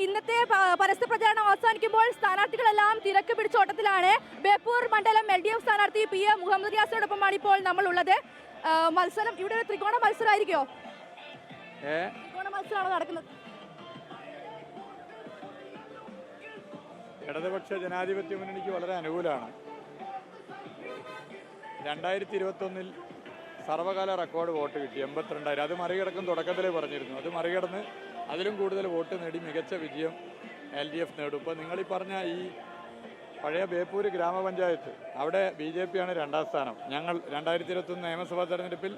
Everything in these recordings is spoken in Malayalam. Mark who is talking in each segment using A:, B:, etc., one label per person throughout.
A: ഇന്നത്തെ പരസ്യ പ്രചാരണം അവസാനിക്കുമ്പോൾ സ്ഥാനാർത്ഥികളെല്ലാം തിരക്ക് പിടിച്ചോട്ടത്തിലാണ്. ബേപ്പൂർ മണ്ഡലം LDF സ്ഥാനാർത്ഥി PM മുഹമ്മദ് റിയാസിനോടൊപ്പമാണ് ഇപ്പോൾ നമ്മൾ ഉള്ളത്. മത്സരം ഇവിടെ ഒരു ത്രികോണ മത്സരമായിരിക്കോ? ത്രികോണ മത്സരമാണ് നടക്കുന്നത്.
B: ഇടതുപക്ഷ ജനാധിപത്യ മുന്നണിക്ക് വളരെ അനുകൂലമാണ്. 2021 സർവകാല റെക്കോർഡ് വോട്ട് കിട്ടി 82,000. അത് മറികടക്കും തുടക്കത്തിലേ പറഞ്ഞിരുന്നു. അത് മറികടന്ന് അതിലും കൂടുതൽ വോട്ട് നേടി മികച്ച വിജയം LDF നേടും. ഇപ്പോൾ നിങ്ങളീ പറഞ്ഞ ഈ പഴയ ബേപ്പൂർ ഗ്രാമപഞ്ചായത്ത് അവിടെ BJP ആണ് 2ാം സ്ഥാനം. ഞങ്ങൾ 2021 നിയമസഭാ തെരഞ്ഞെടുപ്പിൽ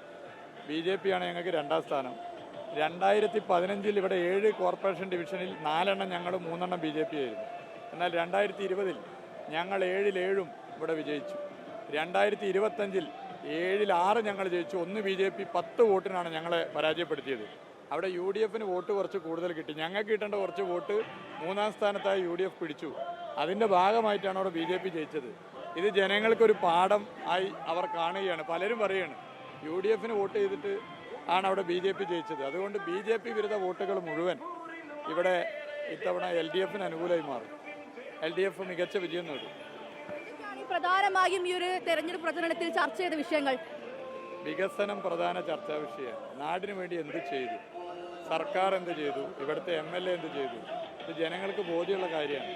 B: BJP ആണ് ഞങ്ങൾക്ക് 2ാം സ്ഥാനം. 2015 ഇവിടെ 7 കോർപ്പറേഷൻ ഡിവിഷനിൽ 4 ഞങ്ങളും 3 BJP ആയിരുന്നു. എന്നാൽ 2020 ഞങ്ങൾ 7 ഇവിടെ വിജയിച്ചു. 2025 6 ഞങ്ങൾ ജയിച്ചു. 1 BJP 10 വോട്ടിനാണ് ഞങ്ങളെ പരാജയപ്പെടുത്തിയത്. അവിടെ UDFന് വോട്ട് കുറച്ച് കൂടുതൽ കിട്ടി. ഞങ്ങൾക്ക് കിട്ടേണ്ട കുറച്ച് വോട്ട് 3ാം സ്ഥാനത്തായി UDF പിടിച്ചു. അതിൻ്റെ ഭാഗമായിട്ടാണ് അവിടെ BJP ജയിച്ചത്. ഇത് ജനങ്ങൾക്കൊരു പാഠം ആയി അവർ കാണുകയാണ്. പലരും പറയുകയാണ് UDFന് വോട്ട് ചെയ്തിട്ട് ആണ് അവിടെ BJP ജയിച്ചത്. അതുകൊണ്ട് BJP വിരുദ്ധ വോട്ടുകൾ മുഴുവൻ ഇവിടെ ഇത്തവണ LDFന് അനുകൂലമായി മാറും. LDF മികച്ച വിജയം നേടും.
A: പ്രധാനമായും ഈ ഒരു തെരഞ്ഞെടുപ്പ് പ്രചരണത്തിൽ ചർച്ച ചെയ്ത വിഷയങ്ങൾ
B: വികസനം പ്രധാന ചർച്ചാ വിഷയമാണ്. നാടിന് വേണ്ടി എന്ത് ചെയ്തു, സർക്കാർ എന്ത് ചെയ്തു, ഇവിടുത്തെ MLA എന്ത് ചെയ്തു, ഇത് ജനങ്ങൾക്ക് ബോധ്യമുള്ള കാര്യമാണ്.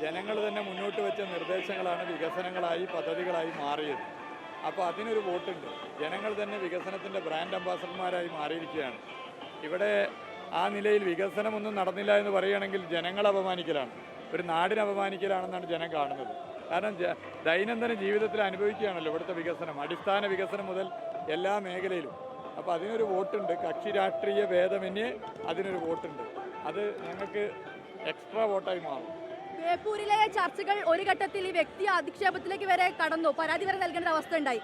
B: ജനങ്ങൾ തന്നെ മുന്നോട്ട് വെച്ച നിർദ്ദേശങ്ങളാണ് വികസനങ്ങളായി പദ്ധതികളായി മാറിയത്. അപ്പോൾ അതിനൊരു വോട്ടുണ്ട്. ജനങ്ങൾ തന്നെ വികസനത്തിൻ്റെ ബ്രാൻഡ് അംബാസഡർമാരായി മാറിയിരിക്കുകയാണ്. ഇവിടെ ആ നിലയിൽ വികസനമൊന്നും നടന്നില്ല എന്ന് പറയുകയാണെങ്കിൽ ജനങ്ങളെ അപമാനിക്കലാണ്, ഒരു നാടിനെ അപമാനിക്കലാണെന്നാണ് ജനം കാണുന്നത്. കാരണം ദൈനംദിന ജീവിതത്തിൽ അനുഭവിക്കുകയാണല്ലോ ഇവിടുത്തെ വികസനം, അടിസ്ഥാന വികസനം മുതൽ എല്ലാ മേഖലയിലും. അപ്പോൾ അതിനൊരു വോട്ടുണ്ട്. കക്ഷി രാഷ്ട്രീയ ഭേദമന്യേ അതിനൊരു വോട്ടുണ്ട്. അത് ഞങ്ങൾക്ക് എക്സ്ട്രാ വോട്ടായി മാറും.
A: ബേപ്പൂരിലെ ചർച്ചകൾ ഒരു ഘട്ടത്തിൽ ഈ വ്യക്തി അധിക്ഷേപത്തിലേക്ക് വരെ കടന്നു, പരാതി വരെ നൽകേണ്ട അവസ്ഥ ഉണ്ടായി.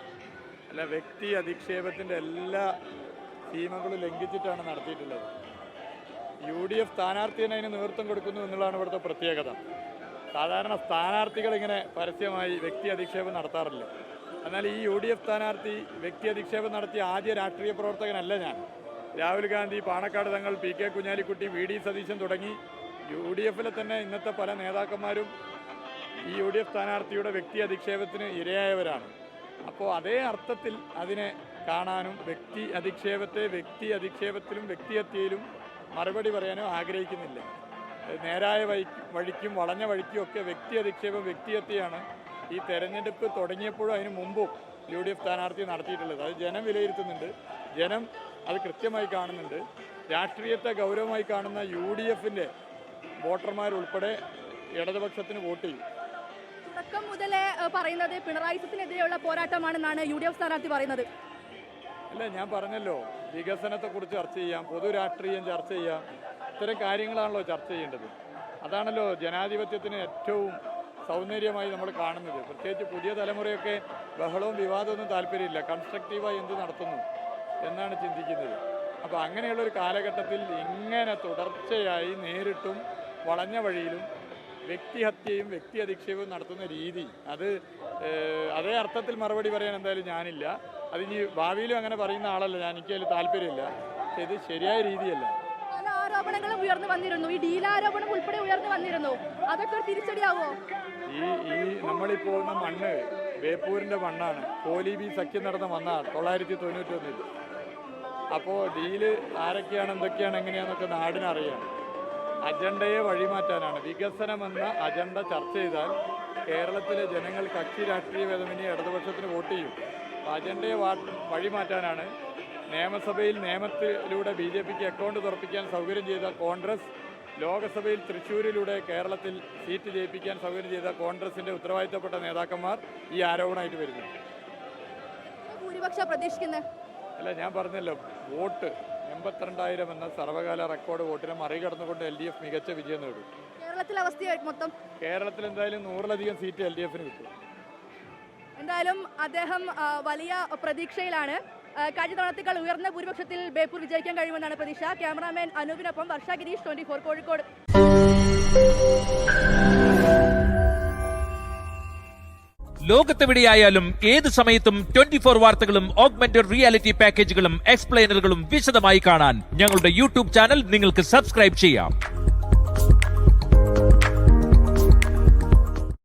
B: അല്ല, വ്യക്തി അധിക്ഷേപത്തിൻ്റെ എല്ലാ സീമകളും ലംഘിച്ചിട്ടാണ് നടത്തിയിട്ടുള്ളത്. UDF സ്ഥാനാർത്ഥിയെ അതിന് നേതൃത്വം കൊടുക്കുന്നു എന്നുള്ളതാണ് ഇവിടുത്തെ പ്രത്യേകത. സാധാരണ സ്ഥാനാർത്ഥികൾ ഇങ്ങനെ പരസ്യമായി വ്യക്തി അധിക്ഷേപം നടത്താറില്ല. എന്നാൽ ഈ UDF സ്ഥാനാർത്ഥി വ്യക്തി അധിക്ഷേപം നടത്തിയ ആദ്യ രാഷ്ട്രീയ പ്രവർത്തകനല്ല ഞാൻ. രാഹുൽ ഗാന്ധി, പാണക്കാട് തങ്ങൾ, PK കുഞ്ഞാലിക്കുട്ടി, VD സതീശൻ തുടങ്ങി UDFിലെ തന്നെ ഇന്നത്തെ പല നേതാക്കന്മാരും ഈ UDF സ്ഥാനാർത്ഥിയുടെ വ്യക്തി അധിക്ഷേപത്തിന് ഇരയായവരാണ്. അപ്പോൾ അതേ അർത്ഥത്തിൽ അതിനെ കാണാനും വ്യക്തി അധിക്ഷേപത്തിലും വ്യക്തിഹത്യയിലും മറുപടി പറയാനും ആഗ്രഹിക്കുന്നില്ല. നേരായ വഴിക്കും വളഞ്ഞ വഴിക്കും ഒക്കെ വ്യക്തി അധിക്ഷേപം വ്യക്തിഹത്യയാണ് ഈ തെരഞ്ഞെടുപ്പ് തുടങ്ങിയപ്പോഴും അതിന് മുമ്പും UDF സ്ഥാനാർത്ഥി നടത്തിയിട്ടുള്ളത്. അത് ജനം വിലയിരുത്തുന്നുണ്ട്, ജനം അത് കൃത്യമായി കാണുന്നുണ്ട്. രാഷ്ട്രീയത്തെ ഗൗരവമായി കാണുന്ന UDFിൻ്റെ വോട്ടർമാരുൾപ്പെടെ ഇടതുപക്ഷത്തിന് വോട്ട് ചെയ്യും.
A: തുടക്കം മുതലേ പറയുന്നത് പിണറായി സത്തിനെതിരെയുള്ള പോരാട്ടമാണെന്നാണ് UDF സ്ഥാനാർത്ഥി പറയുന്നത്.
B: അല്ല, ഞാൻ പറഞ്ഞല്ലോ, വികസനത്തെക്കുറിച്ച് ചർച്ച ചെയ്യാം, പൊതു രാഷ്ട്രീയം ചർച്ച ചെയ്യാം, ഇത്തരം കാര്യങ്ങളാണല്ലോ ചർച്ച ചെയ്യേണ്ടത്. അതാണല്ലോ ജനാധിപത്യത്തിന് ഏറ്റവും സൗന്ദര്യമായി നമ്മൾ കാണുന്നത്. പ്രത്യേകിച്ച് പുതിയ തലമുറയൊക്കെ ബഹളവും വിവാദമൊന്നും താല്പര്യമില്ല, കൺസ്ട്രക്റ്റീവായി എന്ത് നടത്തുന്നു എന്നാണ് ചിന്തിക്കുന്നത്. അപ്പോൾ അങ്ങനെയുള്ളൊരു കാലഘട്ടത്തിൽ ഇങ്ങനെ തുടർച്ചയായി നേരിട്ടും വളഞ്ഞ വഴിയിലും വ്യക്തിഹത്യയും വ്യക്തി അധിക്ഷേപവും നടത്തുന്ന രീതി, അത് അതേ അർത്ഥത്തിൽ മറുപടി പറയാൻ എന്തായാലും ഞാനില്ല. അതിനി ഭാവിയിലും അങ്ങനെ പറയുന്ന ആളല്ല ഞാൻ, എനിക്കതിൽ താല്പര്യമില്ല. പക്ഷെ ഇത് ശരിയായ രീതിയല്ല.
A: പല ആരോപണങ്ങളും ഉയർന്നു വന്നിരുന്നു, ഈ ഡീലാരോപണം ഉൾപ്പെടെ ഉയർന്നു വന്നിരുന്നു. അതൊക്കെ ഒരു തിരിച്ചടിയാവോ?
B: ഈ നമ്മളീ പോകുന്ന മണ്ണ് ബേപ്പൂരിൻ്റെ മണ്ണാണ്. കോലീബി സഖ്യം നടന്ന മണ്ണാണ് 991. അപ്പോൾ ഡീല് ആരൊക്കെയാണ്, എന്തൊക്കെയാണ്, എങ്ങനെയാണെന്നൊക്കെ നാടിനറിയാം. അജണ്ടയെ വഴിമാറ്റാനാണ്. വികസനമെന്ന അജണ്ട ചർച്ച ചെയ്താൽ കേരളത്തിലെ ജനങ്ങൾ കക്ഷി രാഷ്ട്രീയ ഭേദമന്യേ ഇടതുപക്ഷത്തിന് വോട്ട് ചെയ്യും. അജണ്ടയെ വഴിമാറ്റാനാണ് നിയമത്തിലൂടെ BJPക്ക് അക്കൗണ്ട് തുറപ്പിക്കാൻ സൗകര്യം ചെയ്ത കോൺഗ്രസ്, ലോകസഭയിൽ തൃശ്ശൂരിലൂടെ കേരളത്തിൽ സീറ്റ് ജയിപ്പിക്കാൻ സൗകര്യം ചെയ്ത കോൺഗ്രസിൻ്റെ ഉത്തരവാദിത്തപ്പെട്ട നേതാക്കന്മാർ ഈ ആരോപണമായിട്ട് വരുന്നു.
A: ഭൂരിപക്ഷം പ്രതീക്ഷിക്കുന്നത്
B: അല്ല, ഞാൻ പറഞ്ഞല്ലോ, വോട്ട് 82,000 എന്ന സർവകാല റെക്കോർഡ് വോട്ടിനെ മറികടന്നുകൊണ്ട് LDF മികച്ച വിജയം നേടും.
A: കേരളത്തിലെ അവസ്ഥയായിട്ട് മൊത്തം
B: കേരളത്തിൽ എന്തായാലും 100-ലധികം സീറ്റ് LDFന് കിട്ടും.
A: എന്തായാലും അദ്ദേഹം വലിയ പ്രതീക്ഷയിലാണ്. കഴിഞ്ഞ തവണത്തേക്കാൾ ഉയർന്ന ഭൂരിപക്ഷത്തിൽ ബേപ്പൂർ വിജയിക്കാൻ കഴിയുമെന്നാണ് പ്രതീക്ഷ. ക്യാമറാമാൻ അനൂപിനൊപ്പം വർഷ ഗിരീഷ്, 24 കോഴിക്കോട്.
C: ലോകത്തെവിടെയായാലും ഏത് സമയത്തും 24 വാർത്തകളും ഓഗ്മെന്റഡ് റിയാലിറ്റി പാക്കേജുകളും എക്സ്പ്ലെയിനറുകളും വിശദമായി കാണാൻ ഞങ്ങളുടെ YouTube ചാനൽ നിങ്ങൾക്ക് സബ്സ്ക്രൈബ് ചെയ്യാം.